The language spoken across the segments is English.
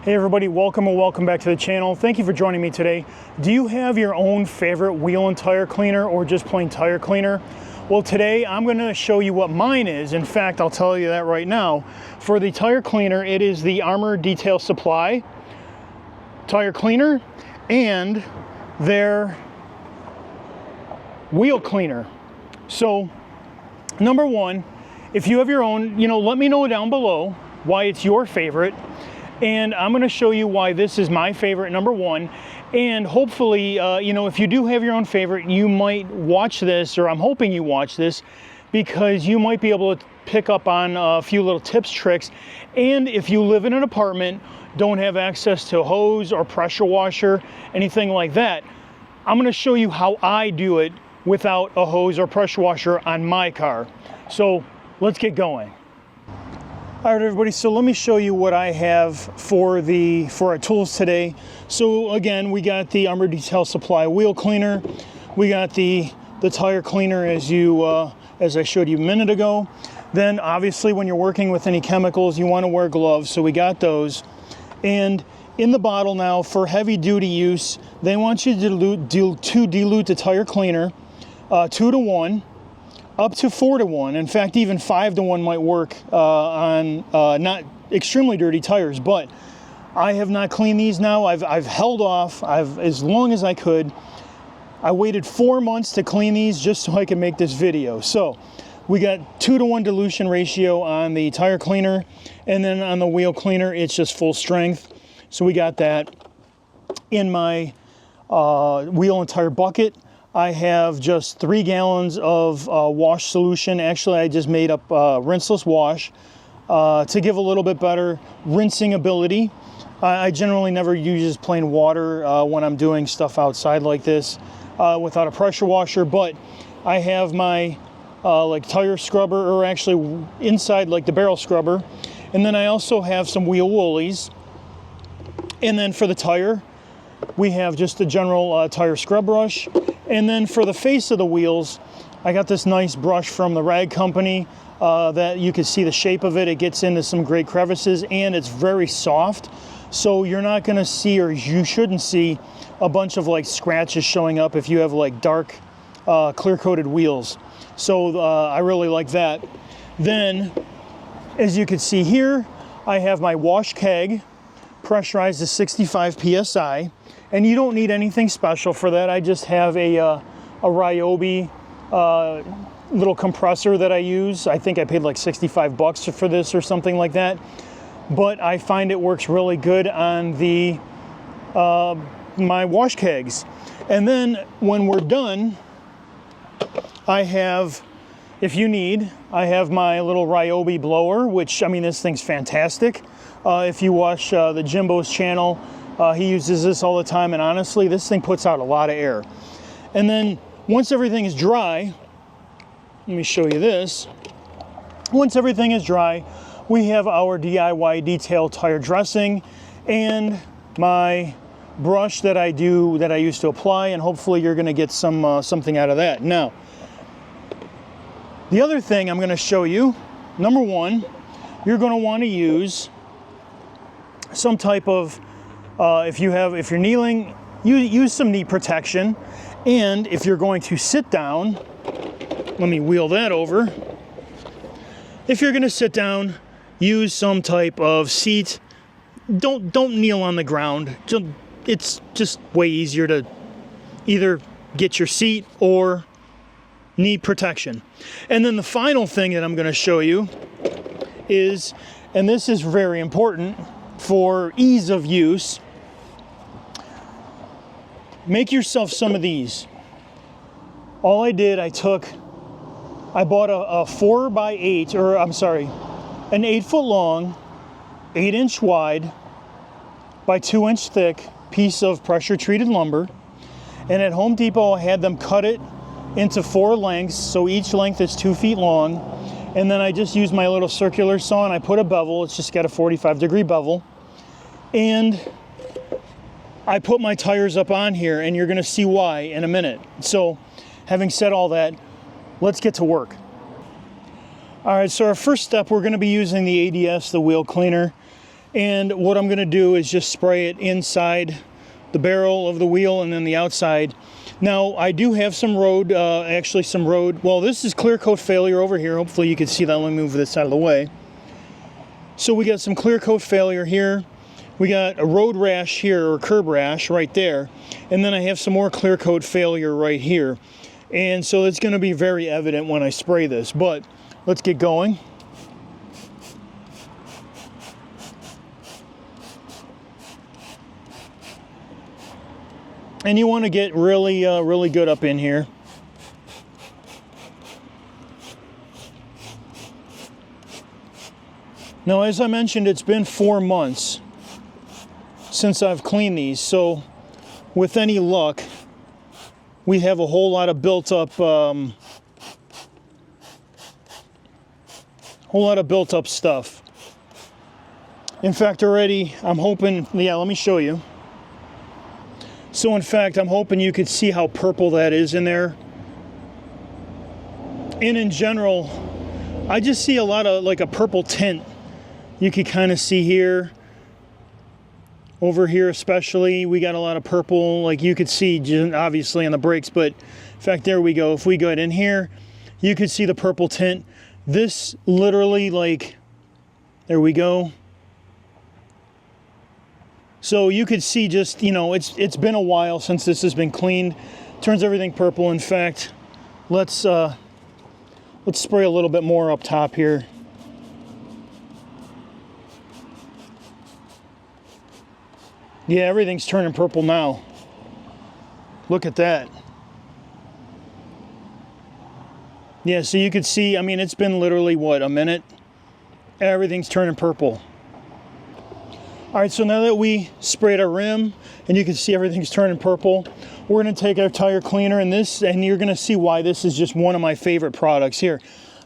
Hey everybody, welcome or welcome back to the channel. Thank you for joining me today. Do you have your own favorite wheel and tire cleaner or just plain tire cleaner? Well, today I'm going to show you what mine is. In fact, I'll tell you that right now. For the tire cleaner, it is the Armour Detail Supply tire cleaner and their wheel cleaner. So, number one, if you have your own, let me know down below why it's your favorite. And I'm going to show you why this is my favorite, number one. And hopefully, if you do have your own favorite, you might watch this, or I'm hoping you watch this, because you might be able to pick up on a few little tips, tricks. And if you live in an apartment, don't have access to a hose or pressure washer, anything like that, I'm going to show you how I do it without a hose or pressure washer on my car. So let's get going. All right, everybody, so let me show you what I have for our tools today. So again, we got the Armour Detail Supply wheel cleaner. We got the tire cleaner as I showed you a minute ago. Then obviously when you're working with any chemicals, you want to wear gloves, so we got those. And in the bottle now, for heavy duty use, they want you to dilute the tire cleaner 2 to 1. Up to 4 to 1. In fact, even 5 to 1 might work on not extremely dirty tires, but I have not cleaned these now. I've held off as long as I could. I waited 4 months to clean these just so I could make this video. So we got 2 to 1 dilution ratio on the tire cleaner, and then on the wheel cleaner, it's just full strength. So we got that. In my wheel and tire bucket, I have just 3 gallons of wash solution. Actually, I just made up rinseless wash to give a little bit better rinsing ability. I generally never use plain water when I'm doing stuff outside like this without a pressure washer, but I have my like tire scrubber, or actually inside like the barrel scrubber. And then I also have some wheel woolies. And then for the tire, we have just a general tire scrub brush. And then for the face of the wheels, I got this nice brush from the rag company that you can see the shape of it. It gets into some great crevices and it's very soft. So you're not gonna see, or you shouldn't see, a bunch of like scratches showing up if you have like dark clear-coated wheels. So I really like that. Then, as you can see here, I have my wash keg pressurized to 65 PSI. And you don't need anything special for that. I just have a Ryobi little compressor that I use. I think I paid like 65 bucks for this or something like that. But I find it works really good on the my wash kegs. And then when we're done, I have, if you need, I have my little Ryobi blower, which, I mean, this thing's fantastic. If you watch the Jimbo's channel, he uses this all the time, and honestly, this thing puts out a lot of air. And then once everything is dry, let me show you this. Once everything is dry, we have our DIY detail tire dressing and my brush that I use to apply, and hopefully you're going to get something out of that. Now, the other thing I'm going to show you, number one, you're going to want to use some type of if you're kneeling, use some knee protection. And if you're going to sit down, let me wheel that over. If you're going to sit down, use some type of seat. Don't kneel on the ground. It's just way easier to either get your seat or knee protection. And then the final thing that I'm going to show you is, and this is very important for ease of use, make yourself some of these. All I did, I bought a 4x8, or I'm sorry, an 8 foot long, 8 inch wide by 2 inch thick piece of pressure treated lumber. And at Home Depot, I had them cut it into 4 lengths, so each length is 2 feet long. And then I just used my little circular saw and I put a bevel. It's just got a 45-degree bevel. And I put my tires up on here, and you're going to see why in a minute. So having said all that, let's get to work. All right, so our first step, we're going to be using the ADS, the wheel cleaner. And what I'm going to do is just spray it inside the barrel of the wheel and then the outside. Now, I do have some road, well, this is clear coat failure over here. Hopefully you can see that. Let me move this out of the way. So we got some clear coat failure here. We got a road rash here, or curb rash right there. And then I have some more clear coat failure right here. And so it's going to be very evident when I spray this, but let's get going. And you want to get really, really good up in here. Now, as I mentioned, it's been 4 months since I've cleaned these, so with any luck, we have a whole lot of built up, stuff. In fact, already, I'm hoping, yeah, let me show you. So in fact, I'm hoping you could see how purple that is in there. And in general, I just see a lot of like a purple tint. You can kind of see here. Over here especially, we got a lot of purple. Like you could see obviously on the brakes, but in fact, there we go. If we go in here, you could see the purple tint. This literally, like, there we go. So you could see just, you know, it's been a while since this has been cleaned. Turns everything purple. In fact, let's spray a little bit more up top here. Yeah, everything's turning purple now. Look at that. Yeah, so you could see, I mean, it's been literally, what, a minute? Everything's turning purple. All right, so now that we sprayed our rim and you can see everything's turning purple, we're gonna take our tire cleaner and you're gonna see why this is just one of my favorite products here.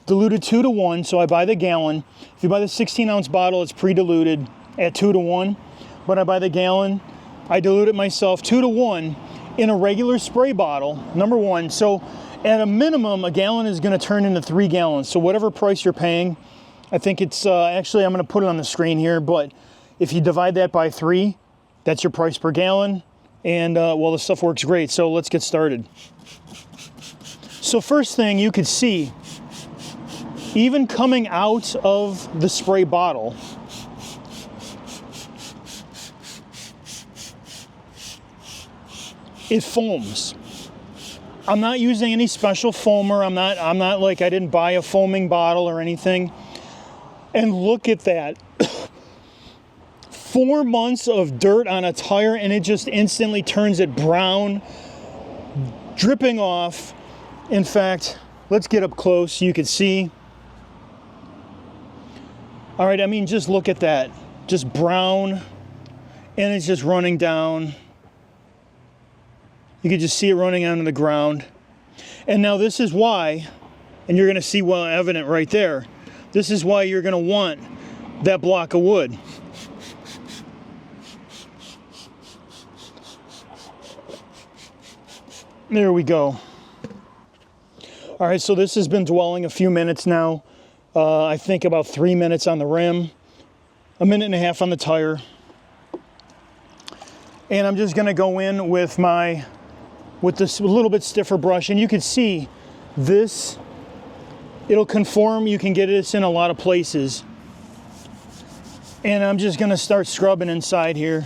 Diluted 2 to 1, so I buy the gallon. If you buy the 16-ounce bottle, it's pre-diluted at 2 to 1. But I buy the gallon, I dilute it myself 2 to 1 in a regular spray bottle, number one. So at a minimum, a gallon is gonna turn into 3 gallons. So whatever price you're paying, I think it's, actually I'm gonna put it on the screen here, but if you divide that by 3, that's your price per gallon. And well, the stuff works great. So let's get started. So first thing you could see, even coming out of the spray bottle, it foams. I'm not using any special foamer. I'm not like, I didn't buy a foaming bottle or anything. And look at that. 4 months of dirt on a tire and it just instantly turns it brown, dripping off. In fact, let's get up close. You can see. All right, I mean, just look at that. Just brown, and it's just running down. You can just see it running onto the ground. And now this is why, and you're gonna see well evident right there, this is why you're gonna want that block of wood. There we go. All right, so this has been dwelling a few minutes now. I think about 3 minutes on the rim, 1.5 minutes on the tire. And I'm just gonna go in with this a little bit stiffer brush, and you can see this, it'll conform. You can get this in a lot of places. And I'm just gonna start scrubbing inside here.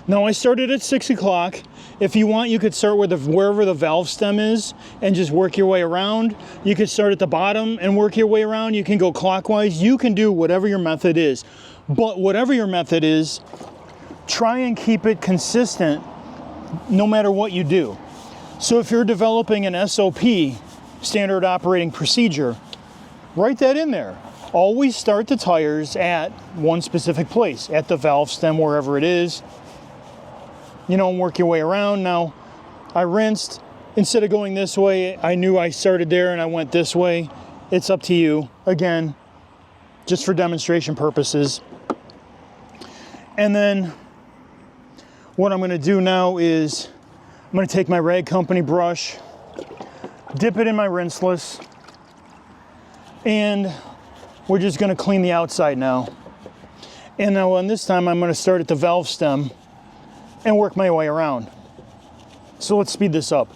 Now I started at 6 o'clock. If you want, you could start with wherever the valve stem is and just work your way around. You could start at the bottom and work your way around. You can go clockwise. You can do whatever your method is. But whatever your method is, try and keep it consistent no matter what you do. So if you're developing an SOP, standard operating procedure, write that in there. Always start the tires at one specific place, at the valve stem, wherever it is. You know, and work your way around. Now, I rinsed. Instead of going this way, I knew I started there and I went this way. It's up to you. Again, just for demonstration purposes. And then what I'm gonna do now is I'm gonna take my Rag Company brush, dip it in my rinseless, and we're just gonna clean the outside now. And now on this time, I'm gonna start at the valve stem and work my way around. So let's speed this up.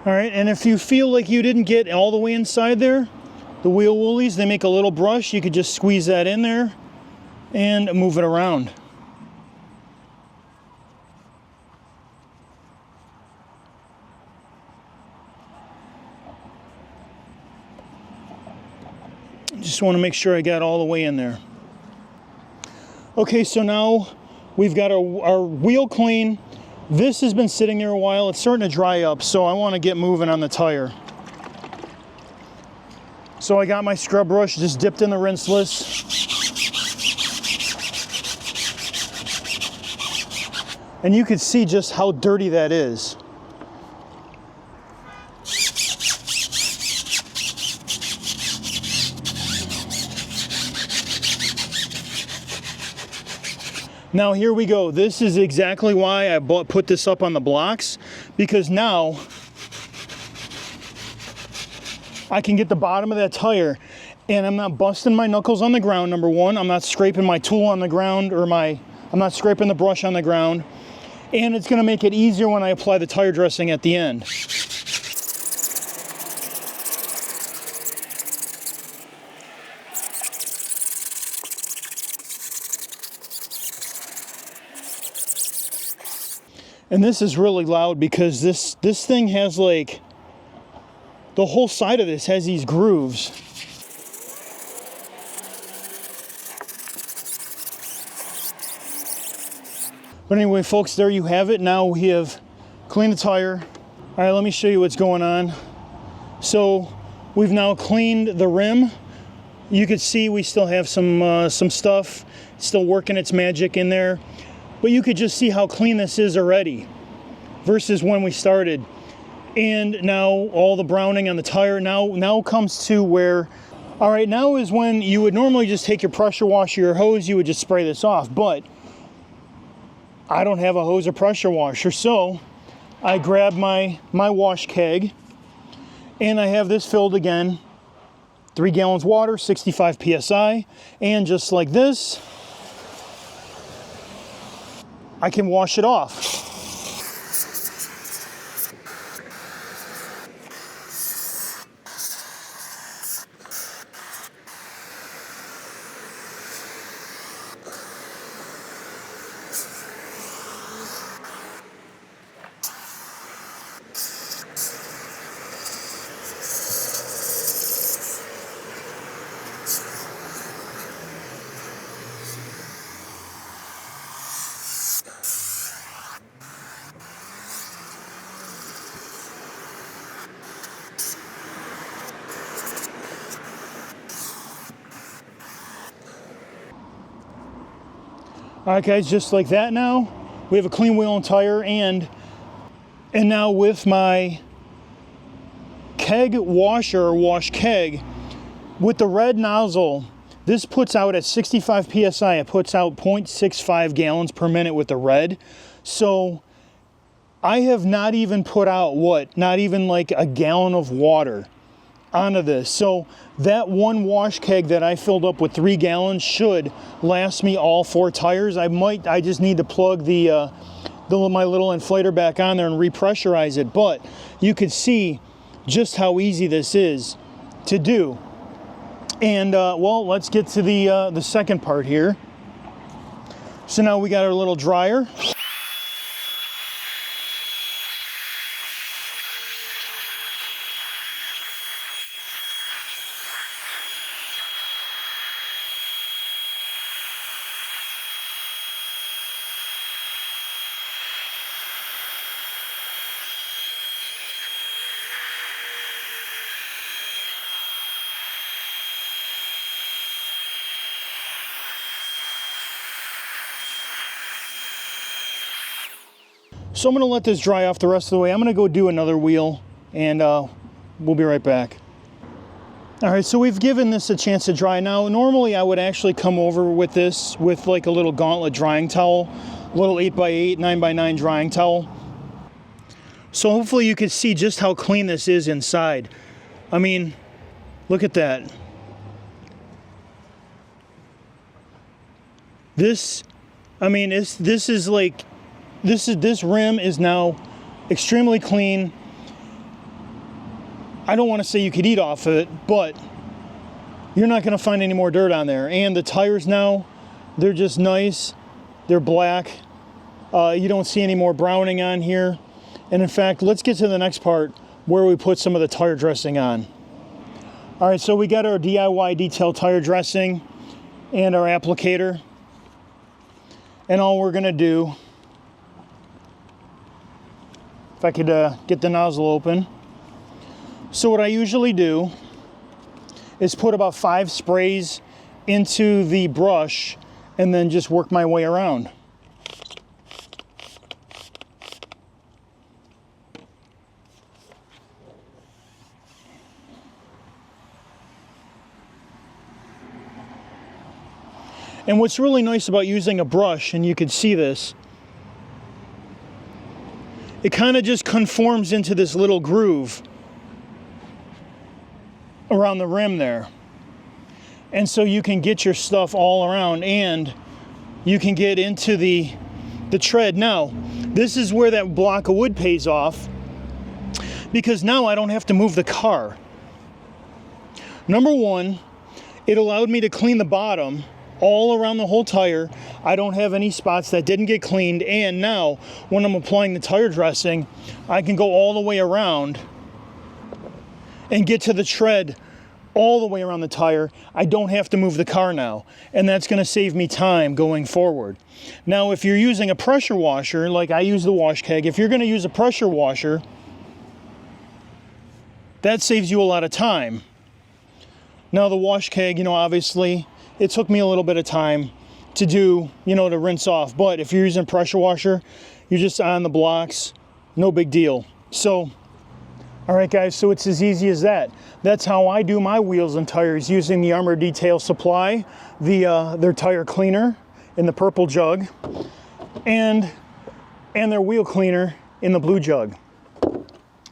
All right, and if you feel like you didn't get all the way inside there, the wheel woolies, they make a little brush. You could just squeeze that in there and move it around. Just want to make sure I got all the way in there. Okay, so now we've got our wheel clean. This has been sitting there a while. It's starting to dry up, so I want to get moving on the tire. So I got my scrub brush just dipped in the rinseless. And you can see just how dirty that is. Now here we go. This is exactly why I put this up on the blocks, because now I can get the bottom of that tire and I'm not busting my knuckles on the ground, number one. I'm not scraping my tool on the ground, or I'm not scraping the brush on the ground. And it's gonna make it easier when I apply the tire dressing at the end. And this is really loud because this thing has, like, the whole side of this has these grooves. But anyway, folks, there you have it. Now we have cleaned the tire. All right, let me show you what's going on. So we've now cleaned the rim. You can see we still have some stuff still working its magic in there. But you could just see how clean this is already versus when we started. And now all the browning on the tire now comes to where, all right, now is when you would normally just take your pressure washer, your hose, you would just spray this off. But I don't have a hose or pressure washer, so I grab my wash keg and I have this filled again, 3 gallons water, 65 PSI, and just like this, I can wash it off. All right, guys, just like that now, we have a clean wheel and tire, and now with my keg washer, or wash keg, with the red nozzle, this puts out at 65 PSI, it puts out 0.65 gallons per minute with the red. So I have not even put out, not even like a gallon of water onto this. So that one wash keg that I filled up with 3 gallons should last me all 4 tires. I just need to plug my little inflator back on there and repressurize it. But you could see just how easy this is to do. And well, let's get to the second part here. So now we got our little dryer. So I'm gonna let this dry off the rest of the way. I'm gonna go do another wheel, and we'll be right back. All right, so we've given this a chance to dry. Now, normally I would actually come over with this with like a little gauntlet drying towel, a little 8x8, 9x9 drying towel. So hopefully you can see just how clean this is inside. I mean, look at that. This, I mean, this rim is now extremely clean. I don't want to say you could eat off of it, but you're not going to find any more dirt on there. And the tires now, they're just nice. They're black. You don't see any more browning on here. And in fact, let's get to the next part where we put some of the tire dressing on. All right, so we got our DIY detail tire dressing and our applicator. And all we're going to do, if I could get the nozzle open. So what I usually do is put about 5 sprays into the brush and then just work my way around. And what's really nice about using a brush, and you can see this, it kind of just conforms into this little groove around the rim there. And so you can get your stuff all around, and you can get into the tread. Now, this is where that block of wood pays off, because now I don't have to move the car. Number one, it allowed me to clean the bottom all around the whole tire. I don't have any spots that didn't get cleaned, and now when I'm applying the tire dressing, I can go all the way around and get to the tread all the way around the tire. I don't have to move the car now, and that's going to save me time going forward. Now, if you're using a pressure washer, like I use the wash keg, if you're going to use a pressure washer, that saves you a lot of time. Now, the wash keg, you know, obviously, it took me a little bit of time to do, you know, to rinse off. But if you're using a pressure washer, you're just on the blocks, no big deal. So, all right, guys, so it's as easy as that. That's how I do my wheels and tires, using the Armour Detail Supply, their tire cleaner in the purple jug, and their wheel cleaner in the blue jug,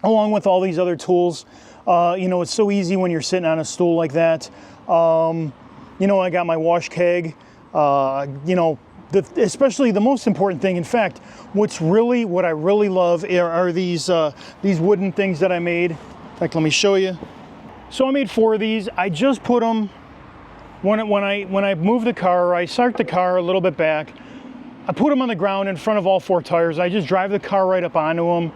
along with all these other tools. You know, it's so easy when you're sitting on a stool like that. You know, I got my wash keg. You know, especially the most important thing, in fact, what I really love are these wooden things that I made. In fact, let me show you. So I made 4 of these. I just put them when I move the car, or I start the car a little bit back. I put them on the ground in front of all 4 tires. I just drive the car right up onto them,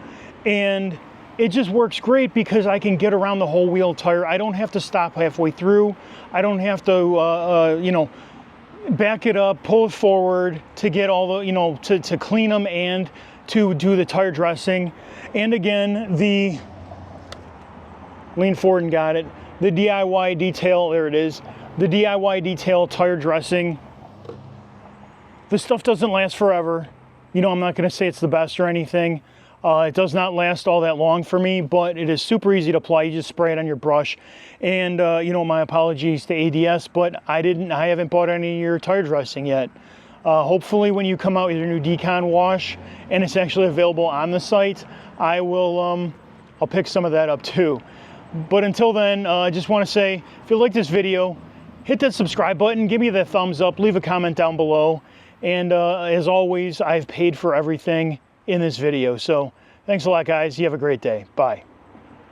and it just works great because I can get around the whole wheel tire. I don't have to stop halfway through. I don't have to, you know, back it up, pull it forward to get all the, you know, to clean them and to do the tire dressing. And again, lean forward and got it. The DIY detail, there it is. The DIY detail tire dressing. This stuff doesn't last forever. You know, I'm not going to say it's the best or anything. It does not last all that long for me, but it is super easy to apply. You just spray it on your brush. And you know, my apologies to ADS, but I haven't bought any of your tire dressing yet. Hopefully when you come out with your new decon wash and it's actually available on the site, I'll pick some of that up too. But until then, I just want to say, if you like this video, hit that subscribe button, give me the thumbs up, leave a comment down below. And as always, I've paid for everything in this video. So thanks a lot, guys. You have a great day. Bye.